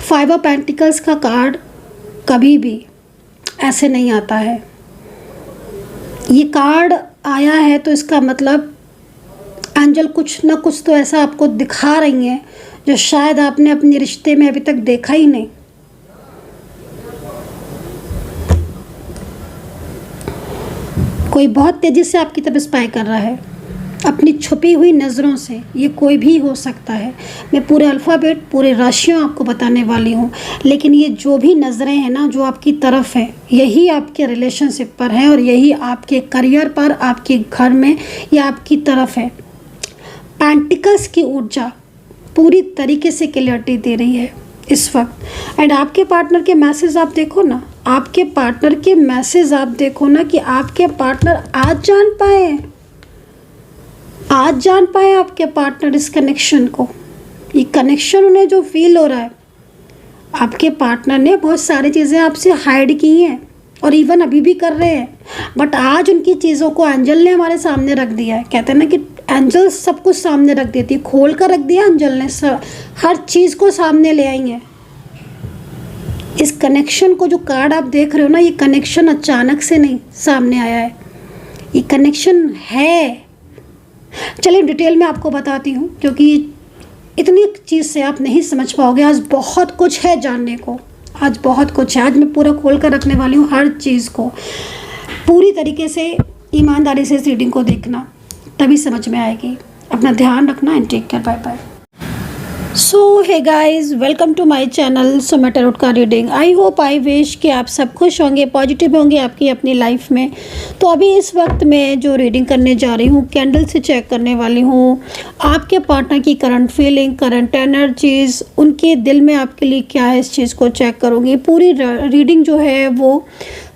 Five of pentacles का card कभी भी ऐसे नहीं आता है। ये कार्ड आया है तो इसका मतलब एंजल कुछ ना कुछ तो ऐसा आपको दिखा रही हैं जो शायद आपने अपने रिश्ते में अभी तक देखा ही नहीं। कोई बहुत तेज़ी से आपकी तरफ स्पाई कर रहा है अपनी छुपी हुई नज़रों से। ये कोई भी हो सकता है। मैं पूरे अल्फ़ाबेट पूरे राशियों आपको बताने वाली हूँ, लेकिन ये जो भी नज़रें हैं ना जो आपकी तरफ है, यही आपके रिलेशनशिप पर है और यही आपके करियर पर, आपके घर में या आपकी तरफ है। पेंटिकल्स की ऊर्जा पूरी तरीके से क्लियरिटी दे रही है इस वक्त। एंड आपके पार्टनर के मैसेज आप देखो ना, आपके पार्टनर के मैसेज आप देखो ना कि आपके पार्टनर आज जान पाए आपके पार्टनर इस कनेक्शन को। ये कनेक्शन उन्हें जो फील हो रहा है, आपके पार्टनर ने बहुत सारी चीज़ें आपसे हाइड की हैं और इवन अभी भी कर रहे हैं, बट आज उनकी चीज़ों को एंजल ने हमारे सामने रख दिया है। कहते हैं ना कि एंजल सब कुछ सामने रख देती है, खोल कर रख दिया एंजल ने, हर चीज़ को सामने ले आई है। इस कनेक्शन को जो कार्ड आप देख रहे हो ना, ये कनेक्शन अचानक से नहीं सामने आया है, ये कनेक्शन है। चलिए डिटेल में आपको बताती हूँ, क्योंकि इतनी चीज़ से आप नहीं समझ पाओगे। आज बहुत कुछ है जानने को, आज बहुत कुछ है। आज मैं पूरा खोल कर रखने वाली हूँ हर चीज़ को। पूरी तरीके से ईमानदारी से इस रीडिंग को देखना, तभी समझ में आएगी। अपना ध्यान रखना and take care, bye bye. So hey guys, welcome to my channel Suma tarot का reading. I hope I wish कि आप सब खुश होंगे, पॉजिटिव होंगे आपकी अपनी लाइफ में। तो अभी इस वक्त मैं जो रीडिंग करने जा रही हूँ, कैंडल से चेक करने वाली हूँ आपके पार्टनर की करंट फीलिंग, करंट एनर्जीज, उनके दिल में आपके लिए क्या है, इस चीज़ को चेक करूँगी। पूरी रीडिंग जो है वो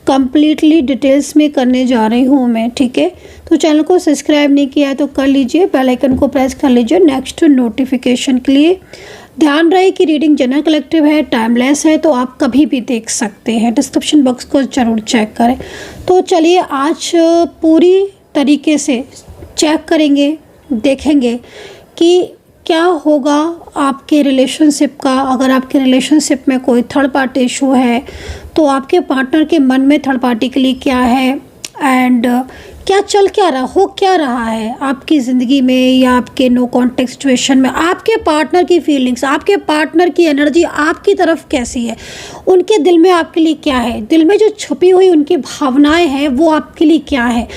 कम्प्लीटली डिटेल्स में करने जा रही हूँ मैं, ठीक है। तो चैनल को सब्सक्राइब नहीं किया है तो कर लीजिए, बेल आइकन को प्रेस कर लीजिए नेक्स्ट नोटिफिकेशन के लिए। ध्यान रहे कि रीडिंग जनरल कलेक्टिव है, टाइमलेस है, तो आप कभी भी देख सकते हैं। डिस्क्रिप्शन बॉक्स को ज़रूर चेक करें। तो चलिए आज पूरी तरीके से चेक करेंगे, देखेंगे कि क्या होगा आपके रिलेशनशिप का। अगर आपके रिलेशनशिप में कोई थर्ड पार्टी इशू है तो आपके पार्टनर के मन में थर्ड पार्टी के लिए क्या है एंड क्या रहा है आपकी ज़िंदगी में या आपके नो कॉन्टेक्ट सिचुएशन में। आपके पार्टनर की फीलिंग्स, आपके पार्टनर की एनर्जी आपकी तरफ कैसी है, उनके दिल में आपके लिए क्या है, दिल में जो छुपी हुई उनकी भावनाएं हैं वो आपके लिए क्या है।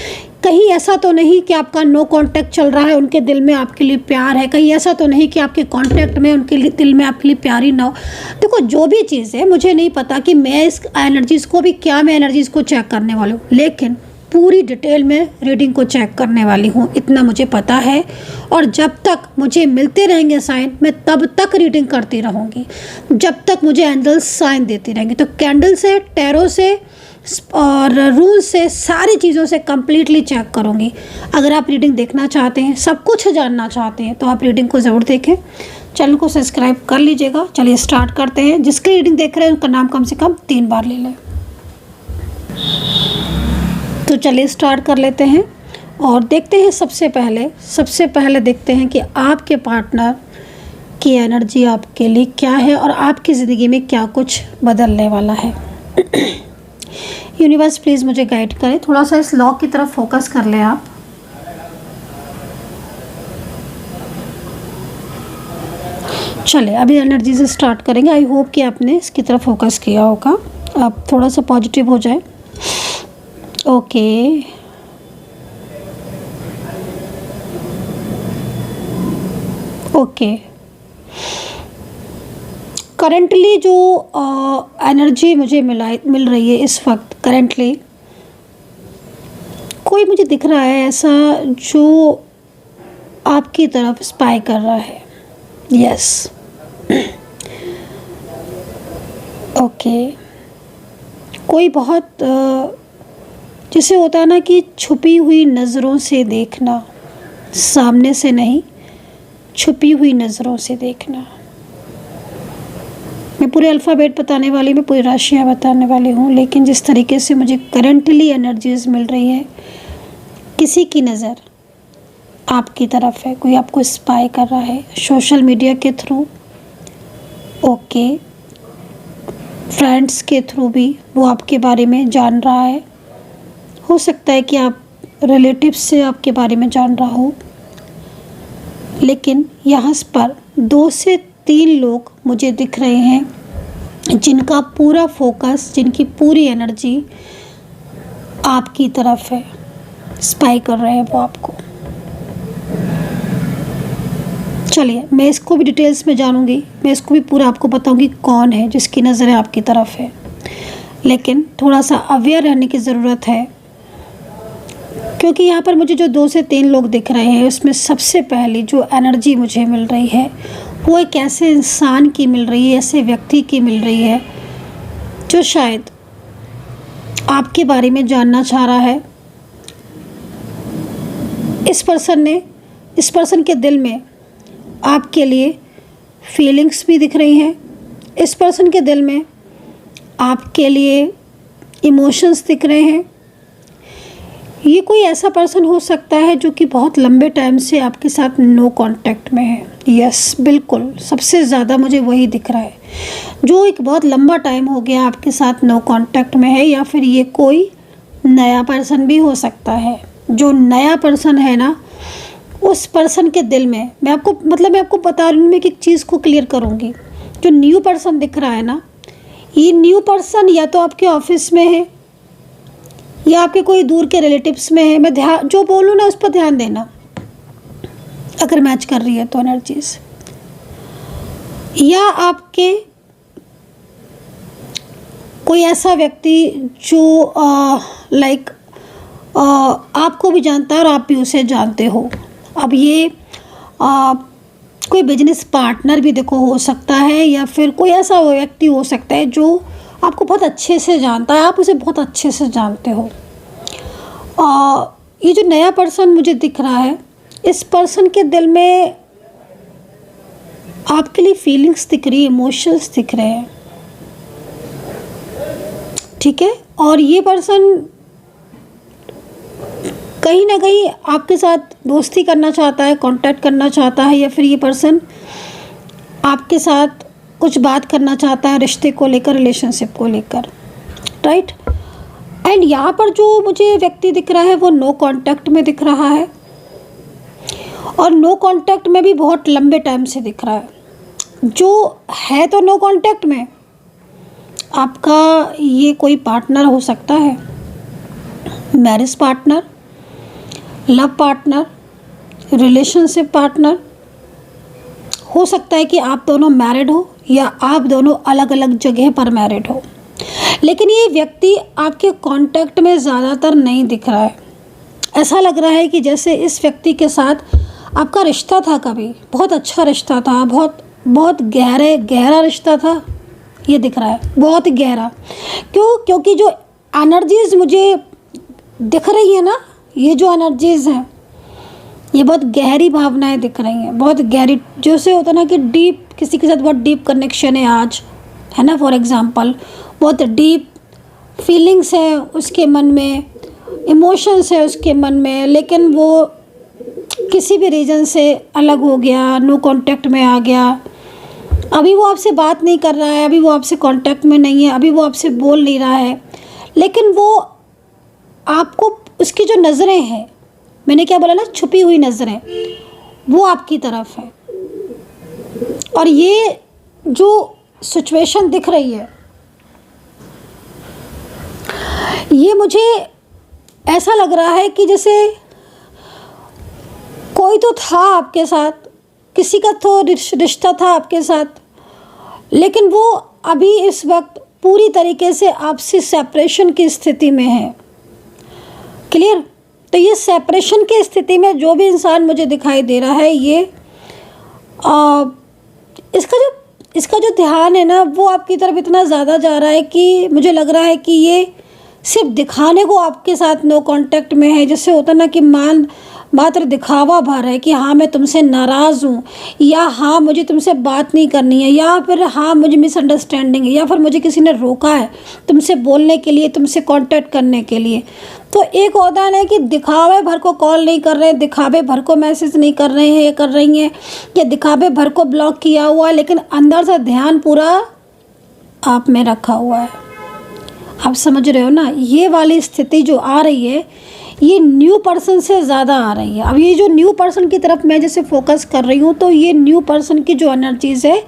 कहीं ऐसा तो नहीं कि आपका नो कांटेक्ट चल रहा है, उनके दिल में आपके लिए प्यार है। कहीं ऐसा तो नहीं कि आपके कांटेक्ट में उनके लिए दिल में आपके लिए प्यार ही ना हो। देखो जो भी चीज़ है, मुझे नहीं पता कि मैं इस एनर्जीज़ को भी क्या मैं एनर्जीज़ को चेक करने वाली हूँ, लेकिन पूरी डिटेल में रीडिंग को चेक करने वाली हूँ, इतना मुझे पता है। और जब तक मुझे मिलते रहेंगे साइन, मैं तब तक रीडिंग करती रहूँगी, जब तक मुझे एंजल्स साइन देती रहेंगे। तो कैंडल से, टैरो से और रूल से, सारी चीज़ों से कम्प्लीटली चेक करूँगी। अगर आप रीडिंग देखना चाहते हैं, सब कुछ जानना चाहते हैं, तो आप रीडिंग को ज़रूर देखें। चैनल को सब्सक्राइब कर लीजिएगा। चलिए स्टार्ट करते हैं। जिसकी रीडिंग देख रहे हैं उनका नाम कम से कम 3 बार ले लें। तो चलिए स्टार्ट कर लेते हैं और देखते हैं। सबसे पहले देखते हैं कि आपके पार्टनर की एनर्जी आपके लिए क्या है और आपकी ज़िंदगी में क्या कुछ बदलने वाला है। यूनिवर्स प्लीज़ मुझे गाइड करें। थोड़ा सा इस लॉक की तरफ फोकस कर लें आप। चलिए अभी एनर्जी से स्टार्ट करेंगे। आई होप कि आपने इसकी तरफ फोकस किया होगा। आप थोड़ा सा पॉजिटिव हो जाए। ओके, करंटली जो एनर्जी मुझे मिल रही है इस वक्त, करंटली कोई मुझे दिख रहा है ऐसा जो आपकी तरफ स्पाई कर रहा है। Yes, okay. कोई बहुत जैसे होता है ना कि छुपी हुई नज़रों से देखना, सामने से नहीं, छुपी हुई नज़रों से देखना। मैं पूरे अल्फ़ाबेट बताने वाली, मैं पूरी राशियाँ बताने वाली हूँ, लेकिन जिस तरीके से मुझे करंटली एनर्जीज मिल रही है, किसी की नज़र आपकी तरफ है, कोई आपको स्पाई कर रहा है सोशल मीडिया के थ्रू। ओके, फ्रेंड्स के थ्रू भी वो आपके बारे में जान रहा है। हो सकता है कि आप रिलेटिव्स से आपके बारे में जान रहा हो। लेकिन यहाँ पर 2 से 3 लोग मुझे दिख रहे हैं जिनका पूरा फोकस, जिनकी पूरी एनर्जी आपकी तरफ है। स्पाई कर रहे हैं वो आपको। चलिए, मैं इसको भी डिटेल्स में जानूंगी, मैं इसको भी पूरा आपको बताऊंगी कौन है जिसकी नज़रें आपकी तरफ है। लेकिन थोड़ा सा अवेयर रहने की ज़रूरत है, क्योंकि यहाँ पर मुझे जो 2 से 3 लोग दिख रहे हैं उसमें सबसे पहली जो एनर्जी मुझे मिल रही है वो एक ऐसे इंसान की मिल रही है, ऐसे व्यक्ति की मिल रही है जो शायद आपके बारे में जानना चाह रहा है। इस पर्सन के दिल में आपके लिए फीलिंग्स भी दिख रही हैं। इस पर्सन के दिल में आपके लिए इमोशंस दिख रहे हैं। ये कोई ऐसा पर्सन हो सकता है जो कि बहुत लंबे टाइम से आपके साथ नो कांटेक्ट में है। यस, बिल्कुल, सबसे ज़्यादा मुझे वही दिख रहा है, जो एक बहुत लंबा टाइम हो गया आपके साथ नो कांटेक्ट में है। या फिर ये कोई नया पर्सन भी हो सकता है। जो नया पर्सन है ना, उस पर्सन के दिल में मैं आपको बता रही हूँ, मैं एक चीज़ को क्लियर करूँगी। जो न्यू पर्सन दिख रहा है ना, ये न्यू पर्सन या तो आपके ऑफिस में है या आपके कोई दूर के रिलेटिव्स में है। मैं जो बोलूँ ना उस पर ध्यान देना, अगर मैच कर रही है तो एनर्जीज। या आपके कोई ऐसा व्यक्ति जो लाइक आपको भी जानता है और आप भी उसे जानते हो। अब ये कोई बिजनेस पार्टनर भी देखो हो सकता है, या फिर कोई ऐसा व्यक्ति हो सकता है जो आपको बहुत अच्छे से जानता है, आप उसे बहुत अच्छे से जानते हो। ये जो नया पर्सन मुझे दिख रहा है, इस पर्सन के दिल में आपके लिए फीलिंग्स दिख रही है, इमोशंस दिख रहे हैं, ठीक है। और ये पर्सन कहीं ना कहीं आपके साथ दोस्ती करना चाहता है, कांटेक्ट करना चाहता है, या फिर ये पर्सन आपके साथ कुछ बात करना चाहता है रिश्ते को लेकर, रिलेशनशिप को लेकर, राइट। एंड यहाँ पर जो मुझे व्यक्ति दिख रहा है वो नो कांटेक्ट में दिख रहा है, और नो कांटेक्ट में भी बहुत लंबे टाइम से दिख रहा है। जो है तो नो कांटेक्ट में, आपका ये कोई पार्टनर हो सकता है, marriage partner, love partner, relationship partner. हो सकता है कि आप दोनों मैरिड हो या आप दोनों अलग अलग जगह पर मैरिड हो। लेकिन ये व्यक्ति आपके कांटेक्ट में ज़्यादातर नहीं दिख रहा है। ऐसा लग रहा है कि जैसे इस व्यक्ति के साथ आपका रिश्ता था, कभी बहुत अच्छा रिश्ता था, बहुत गहरा रिश्ता था, ये दिख रहा है, बहुत गहरा। क्योंकि जो एनर्जीज मुझे दिख रही है ना, ये जो एनर्जीज हैं, ये बहुत गहरी भावनाएं दिख रही हैं, बहुत गहरी, जैसे होता है ना कि डीप, किसी के साथ बहुत डीप कनेक्शन है आज, है ना, फॉर एग्जांपल, बहुत डीप फीलिंग्स है उसके मन में, इमोशंस है उसके मन में, लेकिन वो किसी भी रीज़न से अलग हो गया, नो कांटेक्ट में आ गया। अभी वो आपसे बात नहीं कर रहा है, अभी वो आपसे कांटेक्ट में नहीं है, अभी वो आपसे बोल नहीं रहा है, लेकिन वो आपको, उसकी जो नज़रें हैं, मैंने क्या बोला ना, छुपी हुई नज़रें, वो आपकी तरफ है। और ये जो सिचुएशन दिख रही है, ये मुझे ऐसा लग रहा है कि जैसे कोई तो था आपके साथ, किसी का तो रिश्ता था आपके साथ, लेकिन वो अभी इस वक्त पूरी तरीके से आपसे सेपरेशन की स्थिति में है। क्लियर? तो ये सेपरेशन की स्थिति में जो भी इंसान मुझे दिखाई दे रहा है, ये इसका जो ध्यान है ना, वो आपकी तरफ इतना ज़्यादा जा रहा है कि मुझे लग रहा है कि ये सिर्फ दिखाने को आपके साथ नो कांटेक्ट में है। जैसे होता ना कि मात्र दिखावा भर है कि हाँ मैं तुमसे नाराज़ हूँ, या हाँ मुझे तुमसे बात नहीं करनी है, या फिर हाँ मुझे मिसअंडरस्टैंडिंग है, या फिर मुझे किसी ने रोका है तुमसे बोलने के लिए, तुमसे कांटेक्ट करने के लिए। तो एक होता है कि दिखावे भर को कॉल नहीं कर रहे, दिखावे भर को मैसेज नहीं कर रहे हैं, ये कर रही हैं, या दिखावे भर को ब्लॉक किया हुआ है, लेकिन अंदर से ध्यान पूरा आप में रखा हुआ है। आप समझ रहे हो ना, ये वाली स्थिति जो आ रही है ये न्यू पर्सन से ज़्यादा आ रही है। अब ये जो न्यू पर्सन की तरफ मैं जैसे फोकस कर रही हूँ, तो ये न्यू पर्सन की जो एनर्जीज़ है,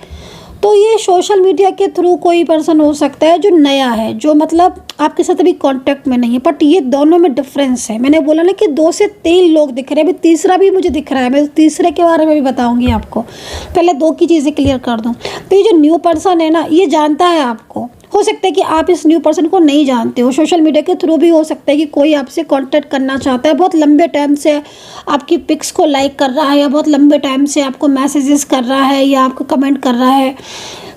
तो ये सोशल मीडिया के थ्रू कोई पर्सन हो सकता है जो नया है, जो मतलब आपके साथ अभी कांटेक्ट में नहीं है। बट ये दोनों में डिफरेंस है। मैंने बोला ना कि 2 से 3 लोग दिख रहे हैं, अभी तीसरा भी मुझे दिख रहा है। मैं तीसरे के बारे में भी बताऊंगी आपको, पहले 2 की चीज़ें क्लियर कर दूं। तो ये जो न्यू पर्सन है ना, ये जानता है आपको। हो सकता है कि आप इस न्यू पर्सन को नहीं जानते हो, सोशल मीडिया के थ्रू भी हो सकता है कि कोई आपसे कांटेक्ट करना चाहता है, बहुत लंबे टाइम से आपकी पिक्स को लाइक कर रहा है, या बहुत लंबे टाइम से आपको मैसेजेस कर रहा है, या आपको कमेंट कर रहा है।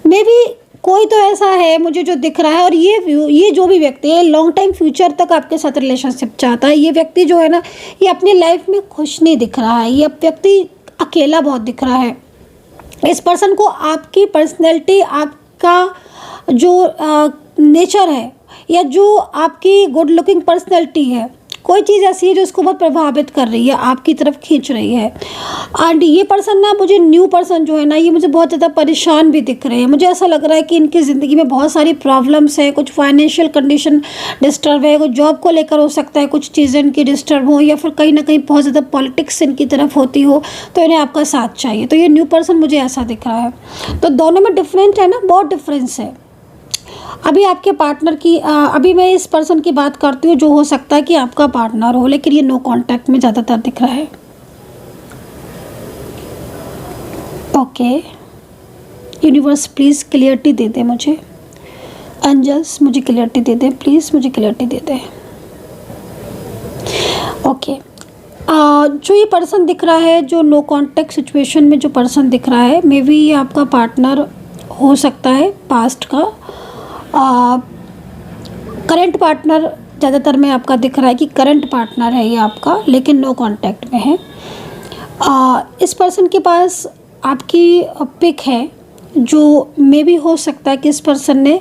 मे बी कोई तो ऐसा है मुझे जो दिख रहा है। और ये जो भी व्यक्ति है लॉन्ग टाइम फ्यूचर तक आपके साथ रिलेशनशिप चाहता है। ये व्यक्ति जो है ना, ये अपनी लाइफ में खुश नहीं दिख रहा है, ये व्यक्ति अकेला बहुत दिख रहा है। इस पर्सन को आपकी पर्सनैलिटी, आपका जो नेचर है, या जो आपकी गुड लुकिंग पर्सनैलिटी है, कोई चीज़ ऐसी है जो इसको बहुत प्रभावित कर रही है, आपकी तरफ खींच रही है। एंड ये पर्सन ना, मुझे न्यू पर्सन जो है ना, ये मुझे बहुत ज़्यादा परेशान भी दिख रहे हैं। मुझे ऐसा लग रहा है कि इनकी ज़िंदगी में बहुत सारी प्रॉब्लम्स है, कुछ फाइनेंशियल कंडीशन डिस्टर्ब है, कुछ जॉब को लेकर हो सकता है, कुछ चीज़ें इनकी डिस्टर्ब हो, या फिर कहीं ना कहीं बहुत ज़्यादा पॉलिटिक्स इनकी तरफ होती हो, तो इन्हें आपका साथ चाहिए। तो ये न्यू पर्सन मुझे ऐसा दिख रहा है। तो दोनों में डिफरेंट है ना, बहुत डिफरेंस है। अभी आपके पार्टनर की अभी मैं इस पर्सन की बात करती हूँ जो हो सकता है कि आपका पार्टनर हो, लेकिन ये नो कांटेक्ट में ज़्यादातर दिख रहा है। ओके, यूनिवर्स प्लीज़ क्लियरिटी दे दे मुझे। एंजल्स मुझे क्लियरिटी दे दे, प्लीज़ मुझे क्लियरिटी दे दे। ओके, जो ये पर्सन दिख रहा है, जो नो कांटेक्ट सिचुएशन में जो पर्सन दिख रहा है, मे बी ये आपका पार्टनर हो सकता है पास्ट का। करंट पार्टनर ज़्यादातर में आपका दिख रहा है कि करंट पार्टनर है ये आपका, लेकिन नो कांटेक्ट में है। इस पर्सन के पास आपकी पिक है, जो मे भी हो सकता है कि इस पर्सन ने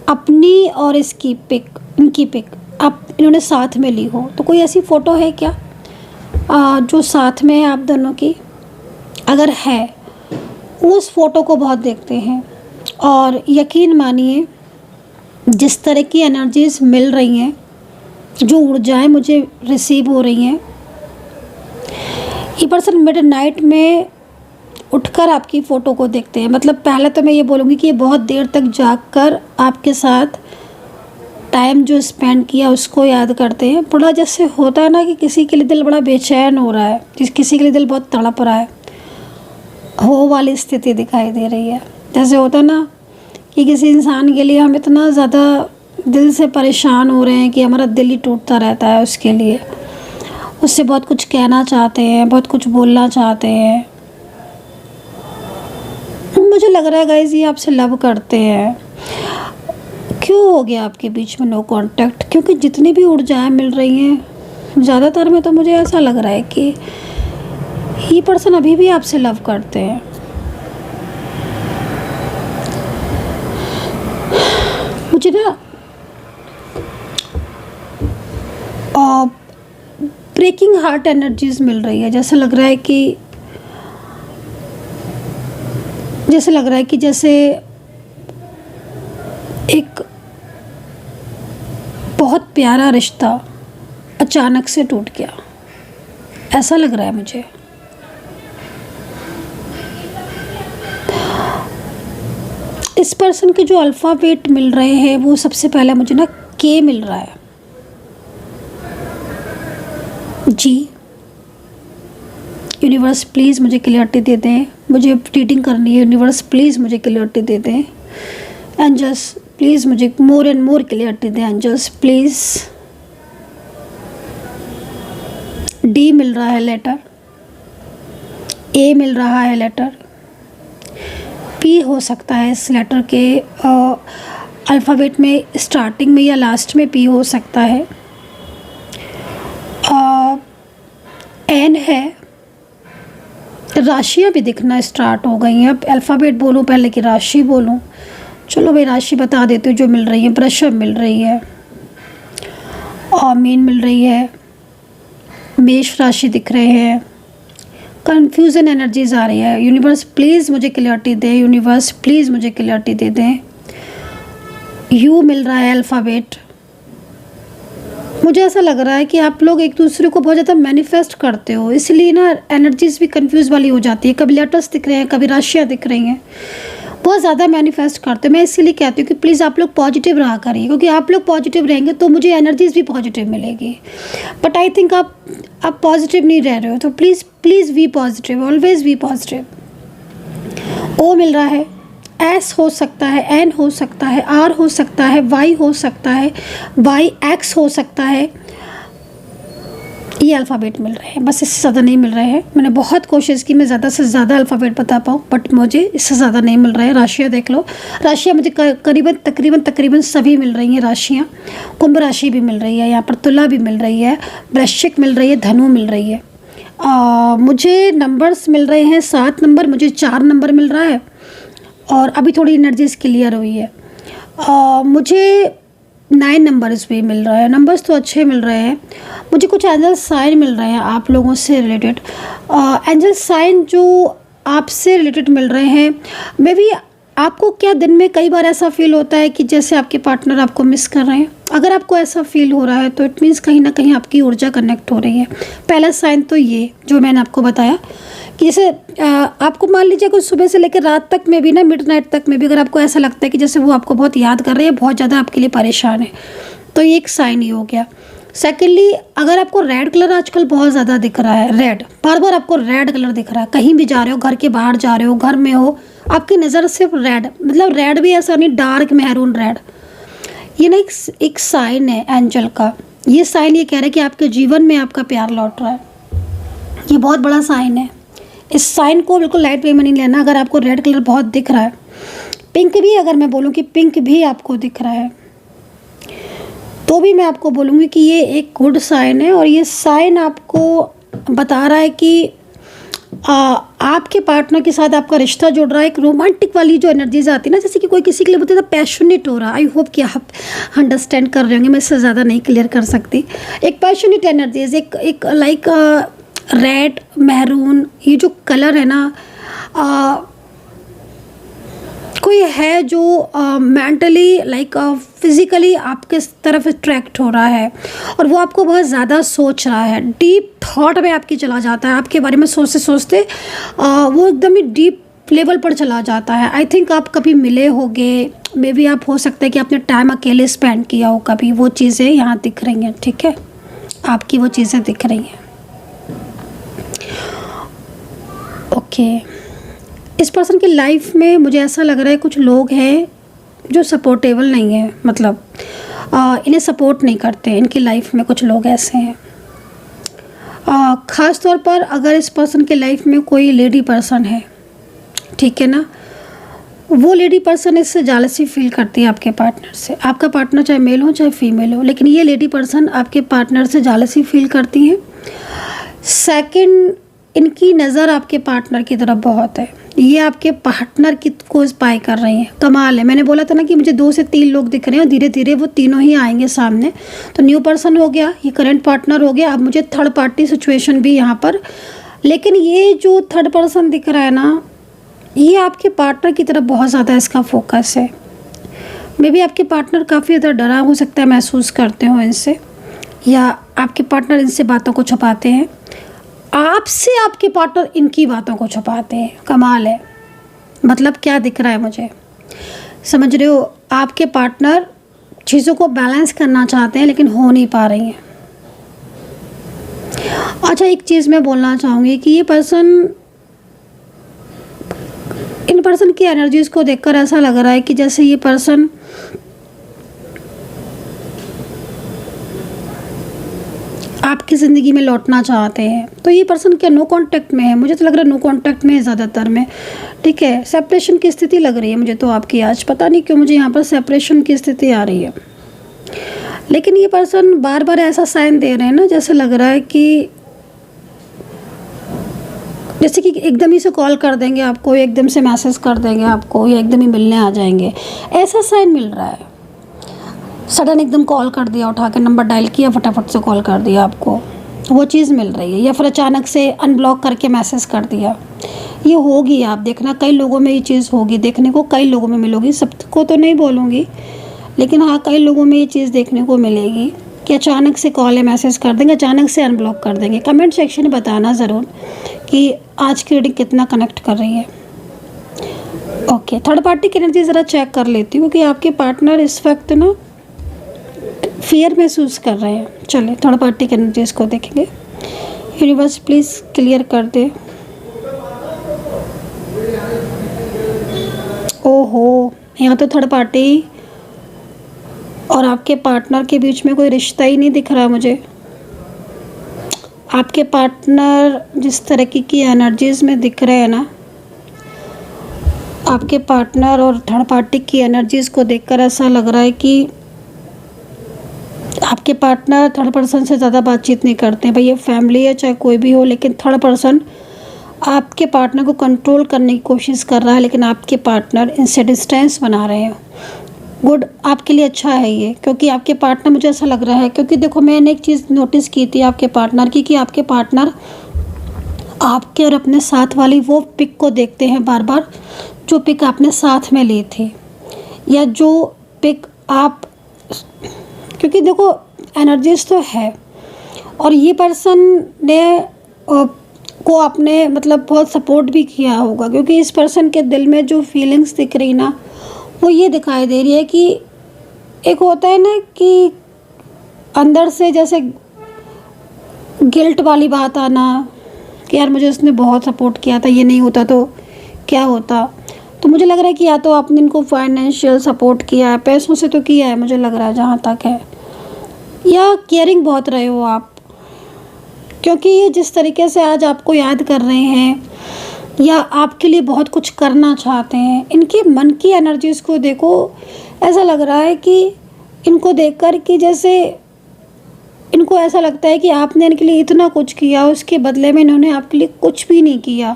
अपनी और इसकी पिक, इनकी पिक आप इन्होंने साथ में ली हो। तो कोई ऐसी फ़ोटो है क्या जो साथ में है आप दोनों की? अगर है, उस फ़ोटो को बहुत देखते हैं, और यकीन मानिए जिस तरह की एनर्जीज मिल रही हैं, जो ऊर्जाएं मुझे रिसीव हो रही हैं, ये पर्सन मिडनाइट में उठकर आपकी फ़ोटो को देखते हैं। मतलब पहले तो मैं ये बोलूँगी कि ये बहुत देर तक जागकर आपके साथ टाइम जो स्पेंड किया उसको याद करते हैं। बड़ा जैसे होता है ना कि किसी के लिए दिल बड़ा बेचैन हो रहा है, किसी के लिए दिल बहुत तड़प रहा है, हो वाली स्थिति दिखाई दे रही है। जैसे होता है ना कि किसी इंसान के लिए हम इतना ज़्यादा दिल से परेशान हो रहे हैं कि हमारा दिल ही टूटता रहता है उसके लिए, उससे बहुत कुछ कहना चाहते हैं, बहुत कुछ बोलना चाहते हैं। मुझे लग रहा है गाइस ये आपसे लव करते हैं। क्यों हो गया आपके बीच में नो कांटेक्ट? क्योंकि जितनी भी ऊर्जाएं मिल रही हैं, ज़्यादातर में तो मुझे ऐसा लग रहा है कि ये पर्सन अभी भी आपसे लव करते हैं। मुझे ना ब्रेकिंग हार्ट एनर्जीज मिल रही है। जैसे लग रहा है कि जैसे एक बहुत प्यारा रिश्ता अचानक से टूट गया, ऐसा लग रहा है मुझे। इस पर्सन के जो अल्फ़ाबेट मिल रहे हैं, वो सबसे पहले मुझे ना के मिल रहा है, जी। यूनिवर्स प्लीज़ मुझे क्लियरिटी दे दें, मुझे रीडिंग करनी है। यूनिवर्स प्लीज़ मुझे क्लियरिटी दे दें। एंजल्स प्लीज़ मुझे मोर एंड मोर क्लियरिटी दें। Angels please. डी मिल रहा है लेटर, ए मिल रहा है लेटर, पी हो सकता है इस लेटर के अल्फ़ाबेट में स्टार्टिंग में या लास्ट में पी हो सकता है। एन है। राशियाँ भी दिखना स्टार्ट हो गई हैं। अब अल्फ़ाबेट बोलूँ पहले कि राशि बोलूँ? चलो भाई राशि बता देती हूँ जो मिल रही है। वृषभ मिल रही है, और मीन मिल रही है, मेष राशि दिख रहे हैं। कन्फ्यूज़न एनर्जीज आ रही है। यूनिवर्स प्लीज़ मुझे क्लियरिटी दे। यूनिवर्स प्लीज़ मुझे क्लियरिटी दे दें। यू मिल रहा है अल्फ़ाबेट। मुझे ऐसा लग रहा है कि आप लोग एक दूसरे को बहुत ज़्यादा मैनिफेस्ट करते हो, इसलिए ना एनर्जीज भी कंफ्यूज वाली हो जाती है। कभी लेटर्स दिख रहे हैं, कभी राशियाँ दिख रही हैं, बहुत ज़्यादा मैनिफेस्ट करते हो। मैं इसीलिए कहती हूँ कि प्लीज़ आप लोग पॉजिटिव रहा करिए, क्योंकि आप लोग पॉजिटिव रहेंगे तो मुझे एनर्जीज भी पॉजिटिव मिलेगी। बट आई थिंक आप पॉजिटिव नहीं रह रहे हो, तो please please be positive, always be positive. ओ मिल रहा है, एस हो सकता है, एन हो सकता है, आर हो सकता है, वाई हो सकता है, वाई एक्स हो सकता है। ये अल्फ़ाबेट मिल रहे हैं, बस इससे ज़्यादा नहीं मिल रहे हैं। मैंने बहुत कोशिश की मैं ज़्यादा से ज़्यादा अल्फ़ाबेट बता पाऊँ, बट मुझे इससे ज़्यादा नहीं मिल रहा है। राशियाँ देख लो, राशियाँ मुझे तकरीबन सभी मिल रही हैं राशियाँ। कुंभ राशि भी मिल रही है, यहाँ पर तुला भी मिल रही है, वृश्चिक मिल रही है, धनु मिल रही है। मुझे नंबर्स मिल रहे हैं 7 नंबर, मुझे 4 नंबर मिल रहा है, और अभी थोड़ी एनर्जीज क्लियर हुई है। मुझे 9 नंबर्स भी मिल रहा है, नंबर्स तो अच्छे मिल रहे हैं। मुझे कुछ एंजल साइन मिल रहे हैं आप लोगों से रिलेटेड, एंजल साइन जो आपसे रिलेटेड मिल रहे हैं। मे बी आपको क्या दिन में कई बार ऐसा फील होता है कि जैसे आपके पार्टनर आपको मिस कर रहे हैं। अगर आपको ऐसा फील हो रहा है तो इट मीन्स कहीं ना कहीं आपकी ऊर्जा कनेक्ट हो रही है। पहला साइन तो ये जो मैंने आपको बताया कि जैसे आपको मान लीजिए कुछ सुबह से लेकर रात तक में भी ना, मिडनाइट तक में भी अगर आपको ऐसा लगता है कि जैसे वो आपको बहुत याद कर रहे हैं, बहुत ज़्यादा आपके लिए परेशान है, तो ये एक साइन ही हो गया। सेकेंडली, अगर आपको रेड कलर आजकल बहुत ज़्यादा दिख रहा है, रेड बार बार आपको रेड कलर दिख रहा है, कहीं भी जा रहे हो, घर के बाहर जा रहे हो, घर में हो, आपकी नज़र सिर्फ रेड, मतलब रेड भी ऐसा नहीं, डार्क मैरून रेड, ये ना एक साइन है एंजल का। ये साइन ये कह रहा है कि आपके जीवन में आपका प्यार लौट रहा है। ये बहुत बड़ा साइन है। इस साइन को बिल्कुल लाइट वे में नहीं लेना। अगर आपको रेड कलर बहुत दिख रहा है, पिंक भी, अगर मैं बोलूँ कि पिंक भी आपको दिख रहा है, तो भी मैं आपको बोलूँगी कि ये एक गुड साइन है। और ये साइन आपको बता रहा है कि आपके पार्टनर के साथ आपका रिश्ता जुड़ रहा है। एक रोमांटिक वाली जो एनर्जीज आती है ना, जैसे कि कोई किसी के लिए बहुत ज़्यादा पैशनेट हो रहा है। आई होप कि आप अंडरस्टैंड कर रहे होंगे, मैं इससे ज़्यादा नहीं क्लियर कर सकती। एक पैशनेट एनर्जीज, एक लाइक रेड मैरून, ये जो कलर है ना, कोई है जो मेंटली लाइक फिज़िकली आपके तरफ अट्रैक्ट हो रहा है, और वो आपको बहुत ज़्यादा सोच रहा है, डीप थॉट में आपकी चला जाता है, आपके बारे में सोचते सोचते वो एकदम ही डीप लेवल पर चला जाता है। आई थिंक आप कभी मिले होंगे, मे बी आप हो सकता है कि आपने टाइम अकेले स्पेंड किया हो कभी, वो चीज़ें यहाँ दिख रही हैं। ठीक है, आपकी वो चीज़ें दिख रही हैं। ओके, इस पर्सन की लाइफ में मुझे ऐसा लग रहा है कुछ लोग हैं जो सपोर्टेबल नहीं है, मतलब इन्हें सपोर्ट नहीं करते। इनकी लाइफ में कुछ लोग ऐसे हैं। ख़ास तौर पर अगर इस पर्सन की लाइफ में कोई लेडी पर्सन है, ठीक है ना, वो लेडी पर्सन इससे जालसी फील करती है आपके पार्टनर से। आपका पार्टनर चाहे मेल हो चाहे फीमेल हो, लेकिन ये लेडी पर्सन आपके पार्टनर से जालसी फील करती हैं। सेकंड, इनकी नज़र आपके पार्टनर की तरफ बहुत है। ये आपके पार्टनर की को स्पाई कर रही हैं। कमाल है, मैंने बोला था ना कि मुझे 2 से 3 लोग दिख रहे हैं, और धीरे धीरे वो तीनों ही आएंगे सामने। तो न्यू पर्सन हो गया, ये करंट पार्टनर हो गया, अब मुझे थर्ड पार्टी सिचुएशन भी यहाँ पर। लेकिन ये जो थर्ड पर्सन दिख रहा है ना, ये आपके पार्टनर की तरफ बहुत ज़्यादा इसका फोकस है। मे बी आपके पार्टनर काफ़ी ज़्यादा डरा हो सकता है, महसूस करते हो इनसे, या आपके पार्टनर इनसे बातों को छुपाते हैं, आपसे आपके पार्टनर इनकी बातों को छुपाते हैं। कमाल है, मतलब क्या दिख रहा है मुझे, समझ रहे हो? आपके पार्टनर चीज़ों को बैलेंस करना चाहते हैं लेकिन हो नहीं पा रही हैं। अच्छा, एक चीज़ मैं बोलना चाहूँगी कि ये पर्सन, इन पर्सन की एनर्जीज़ को देखकर ऐसा लग रहा है कि जैसे ये पर्सन आपकी ज़िंदगी में लौटना चाहते हैं। तो ये पर्सन क्या नो कांटेक्ट में है? मुझे तो लग रहा है नो कांटेक्ट में है ज़्यादातर में। ठीक है, सेपरेशन की स्थिति लग रही है मुझे तो आपकी आज, पता नहीं क्यों मुझे यहाँ पर सेपरेशन की स्थिति आ रही है। लेकिन ये पर्सन बार बार ऐसा साइन दे रहे हैं ना, जैसे लग रहा है कि जैसे कि एकदम ही से कॉल कर देंगे आपको, एकदम से मैसेज कर देंगे आपको, या एकदम ही मिलने आ जाएंगे, ऐसा साइन मिल रहा है। सडन एकदम कॉल कर दिया, उठा के नंबर डायल किया, फटाफट से कॉल कर दिया आपको, वो चीज़ मिल रही है। या फिर अचानक से अनब्लॉक करके मैसेज कर दिया, ये होगी। आप देखना कई लोगों में ये चीज़ होगी, देखने को कई लोगों में मिलोगी, सबको तो नहीं बोलूँगी, लेकिन हाँ, कई लोगों में ये चीज़ देखने को मिलेगी कि अचानक से कॉल या मैसेज कर देंगे, अचानक से अनब्लॉक कर देंगे। कमेंट सेक्शन में बताना ज़रूर कि आज की रीडिंग कितना कनेक्ट कर रही है। ओके, थर्ड पार्टी की एनर्जी ज़रा चेक कर लेती हूँ कि आपके पार्टनर इस वक्त ना फियर महसूस कर रहे हैं। चलिए थर्ड पार्टी की एनर्जीज़ को देखेंगे। यूनिवर्स प्लीज़ क्लियर कर दे। ओहो, यहाँ तो थर्ड पार्टी और आपके पार्टनर के बीच में कोई रिश्ता ही नहीं दिख रहा मुझे। आपके पार्टनर जिस तरीके की एनर्जीज़ में दिख रहे हैं ना, आपके पार्टनर और थर्ड पार्टी की एनर्जीज़ को देखकर ऐसा लग रहा है कि आपके पार्टनर थर्ड पर्सन से ज़्यादा बातचीत नहीं करते हैं। भाई ये फैमिली है चाहे कोई भी हो, लेकिन थर्ड पर्सन आपके पार्टनर को कंट्रोल करने की कोशिश कर रहा है, लेकिन आपके पार्टनर इनसे डिस्टेंस बना रहे हैं। गुड, आपके लिए अच्छा है ये, क्योंकि आपके पार्टनर, मुझे ऐसा लग रहा है, क्योंकि देखो मैंने एक चीज़ नोटिस की थी आपके पार्टनर की कि आपके पार्टनर आपके और अपने साथ वाली वो पिक को देखते हैं बार बार, जो पिक आपने साथ में ली थी, या जो पिक आप, क्योंकि देखो एनर्जीज तो है और ये पर्सन ने को आपने मतलब बहुत सपोर्ट भी किया होगा, क्योंकि इस पर्सन के दिल में जो फीलिंग्स दिख रही ना, वो ये दिखाई दे रही है कि एक होता है ना कि अंदर से जैसे गिल्ट वाली बात आना कि यार मुझे उसने बहुत सपोर्ट किया था, ये नहीं होता तो क्या होता। तो मुझे लग रहा है कि या तो आपने इनको फाइनेंशियल सपोर्ट किया है, पैसों से तो किया है मुझे लग रहा है जहाँ तक है, या केयरिंग बहुत रहे हो आप, क्योंकि ये जिस तरीके से आज आपको याद कर रहे हैं या आपके लिए बहुत कुछ करना चाहते हैं, इनके मन की एनर्जीज़ को देखो, ऐसा लग रहा है कि इनको देखकर कि जैसे इनको ऐसा लगता है कि आपने इनके लिए इतना कुछ किया, उसके बदले में इन्होंने आपके लिए कुछ भी नहीं किया,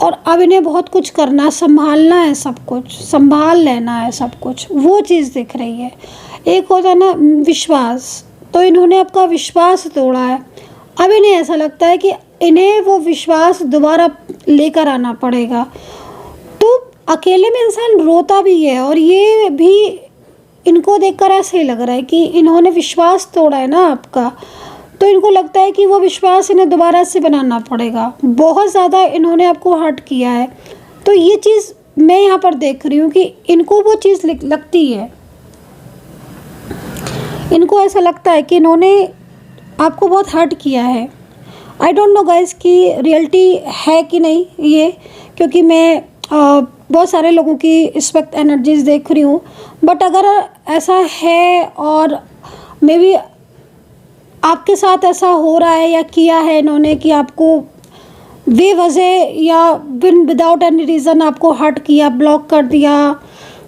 और अब इन्हें बहुत कुछ करना, संभालना है, सब कुछ संभाल लेना है, सब कुछ, वो चीज़ दिख रही है। एक होता है ना विश्वास, तो इन्होंने आपका विश्वास तोड़ा है, अब इन्हें ऐसा लगता है कि इन्हें वो विश्वास दोबारा लेकर आना पड़ेगा। तो अकेले में इंसान रोता भी है, और ये भी इनको देखकर ऐसे ही लग रहा है कि इन्होंने विश्वास तोड़ा है ना आपका, तो इनको लगता है कि वो विश्वास इन्हें दोबारा से बनाना पड़ेगा। बहुत ज़्यादा इन्होंने आपको हर्ट किया है, तो ये चीज़ मैं यहाँ पर देख रही हूँ कि इनको वो चीज़ लगती है, इनको ऐसा लगता है कि इन्होंने आपको बहुत हर्ट किया है। आई डोंट नो गाइस कि रियलिटी है कि नहीं ये, क्योंकि मैं बहुत सारे लोगों की इस वक्त एनर्जीज देख रही हूँ, बट अगर ऐसा है और मे बी आपके साथ ऐसा हो रहा है या किया है इन्होंने कि आपको बेवजह या विदाउट एनी रीज़न आपको हर्ट किया, ब्लॉक कर दिया,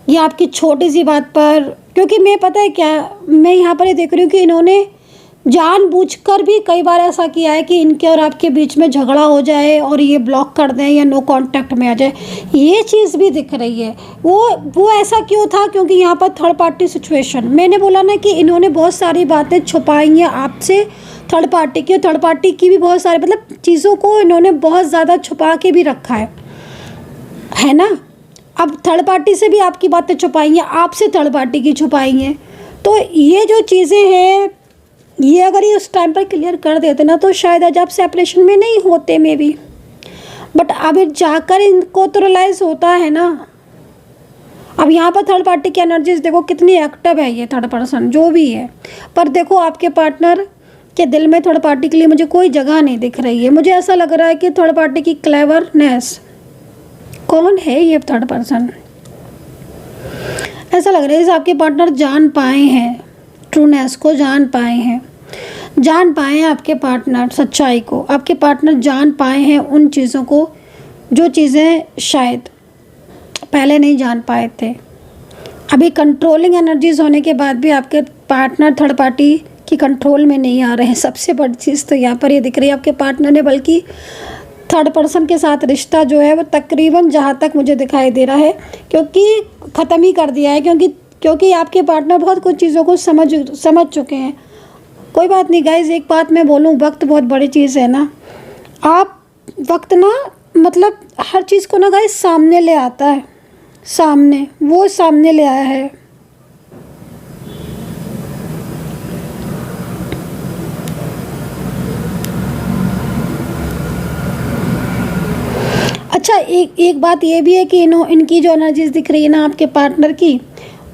या आपकी छोटी सी बात पर, क्योंकि मैं पता है क्या, मैं यहाँ पर ये देख रही हूँ कि इन्होंने जानबूझकर भी कई बार ऐसा किया है कि इनके और आपके बीच में झगड़ा हो जाए और ये ब्लॉक कर दें या नो कांटेक्ट में आ जाए, ये चीज़ भी दिख रही है। वो ऐसा क्यों था, क्योंकि यहाँ पर थर्ड पार्टी सिचुएशन, मैंने बोला ना कि इन्होंने बहुत सारी बातें छुपाई हैं आपसे, थर्ड पार्टी की, थर्ड पार्टी की भी बहुत सारी मतलब चीज़ों को इन्होंने बहुत ज़्यादा छुपा के भी रखा है ना। अब थर्ड पार्टी से भी आपकी बातें छुपाई हैं, आपसे थर्ड पार्टी की छुपाई हैं, तो ये जो चीज़ें हैं, ये अगर ये उस टाइम पर क्लियर कर देते ना, तो शायद आज आप सेपरेशन में नहीं होते मे बी, बट अब जाकर इनको तो रियलाइज़ होता है ना। अब यहाँ पर थर्ड पार्टी की एनर्जीज देखो कितनी एक्टिव है, ये थर्ड पर्सन जो भी है, पर देखो आपके पार्टनर के दिल में थर्ड पार्टी के लिए मुझे कोई जगह नहीं दिख रही है। मुझे ऐसा लग रहा है कि थर्ड पार्टी की क्लेवरनेस, कौन है ये थर्ड पर्सन, ऐसा लग रहा है जैसे आपके पार्टनर जान पाए हैं, ट्रूनेस को जान पाए हैं, जान पाए हैं आपके पार्टनर सच्चाई को, आपके पार्टनर जान पाए हैं उन चीज़ों को जो चीज़ें शायद पहले नहीं जान पाए थे। अभी कंट्रोलिंग एनर्जीज होने के बाद भी आपके पार्टनर थर्ड पार्टी की कंट्रोल में नहीं आ रहे हैं। सबसे बड़ी चीज़ तो यहाँ पर ये दिख रही है, आपके पार्टनर ने बल्कि थर्ड पर्सन के साथ रिश्ता जो है वो तकरीबन जहाँ तक मुझे दिखाई दे रहा है क्योंकि ख़त्म ही कर दिया है, क्योंकि आपके पार्टनर बहुत कुछ चीज़ों को समझ चुके हैं। कोई बात नहीं गाइज, एक बात मैं बोलूँ, वक्त बहुत बड़ी चीज़ है ना। आप वक्त ना मतलब हर चीज़ को ना गाइज सामने ले आता है, सामने ले आया है। अच्छा, एक बात ये भी है कि इनकी जो एनर्जीज दिख रही है ना आपके पार्टनर की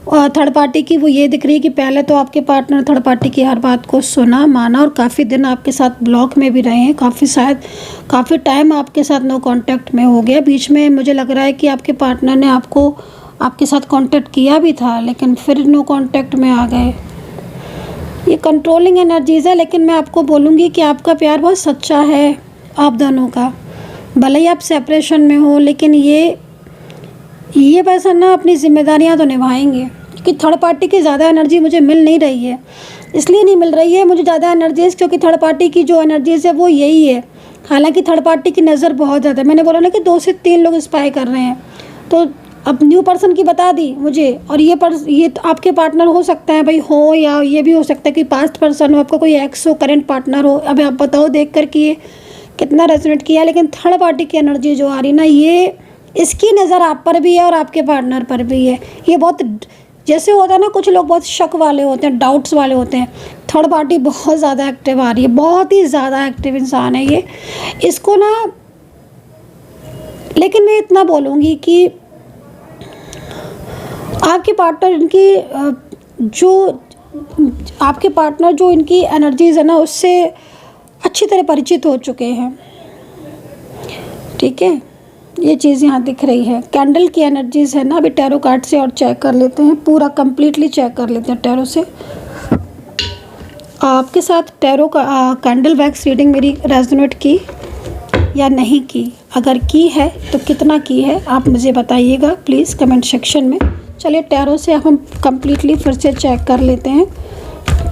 और थर्ड पार्टी की, वो ये दिख रही है कि पहले तो आपके पार्टनर थर्ड पार्टी की हर बात को सुना माना और काफ़ी दिन आपके साथ ब्लॉक में भी रहे हैं, काफ़ी टाइम आपके साथ नो कांटेक्ट में हो गया। बीच में मुझे लग रहा है कि आपके पार्टनर ने आपके साथ कांटेक्ट किया भी था, लेकिन फिर नो कांटेक्ट में आ गए। ये कंट्रोलिंग एनर्जीज़ है, लेकिन मैं आपको बोलूँगी कि आपका प्यार बहुत सच्चा है आप दोनों का। भले ही आप सेपरेशन में हो, लेकिन ये पर्सन ना अपनी जिम्मेदारियां तो निभाएंगे, क्योंकि थर्ड पार्टी की ज़्यादा एनर्जी मुझे मिल नहीं रही है। इसलिए नहीं मिल रही है मुझे ज़्यादा एनर्जीज़, क्योंकि थर्ड पार्टी की जो एनर्जीज़ है वो यही है। हालांकि थर्ड पार्टी की नज़र बहुत ज़्यादा है, मैंने बोला ना कि 2 से 3 लोग स्पाई कर रहे हैं, तो अब न्यू पर्सन की बता दी मुझे। और ये तो आपके पार्टनर हो सकता है भाई, हो या ये भी हो सकता है कि पास्ट पर्सन हो, आपका कोई एक्स हो, करंट पार्टनर हो। अभी आप बताओ देख कर कि ये कितना रेजोनेट किया। लेकिन थर्ड पार्टी की एनर्जी जो आ रही ना, ये इसकी नज़र आप पर भी है और आपके पार्टनर पर भी है। ये बहुत जैसे होता है ना, कुछ लोग बहुत शक वाले होते हैं, डाउट्स वाले होते हैं, थर्ड पार्टी बहुत ज़्यादा एक्टिव आ रही है, बहुत ही ज़्यादा एक्टिव इंसान है ये। इसको ना, लेकिन मैं इतना बोलूँगी कि आपके पार्टनर जो इनकी एनर्जीज है ना, उससे अच्छी तरह परिचित हो चुके हैं। ठीक है, ये चीज़ यहाँ दिख रही है। कैंडल की एनर्जीज है ना, अभी टैरो कार्ड से और चेक कर लेते हैं, पूरा कंप्लीटली चेक कर लेते हैं टैरो से। आपके साथ टैरो का कैंडल वैक्स रीडिंग मेरी रेजोनेट की या नहीं की? अगर की है तो कितना की है, आप मुझे बताइएगा प्लीज़ कमेंट सेक्शन में। चलिए टैरो से हम कंप्लीटली फिर से चेक कर लेते हैं।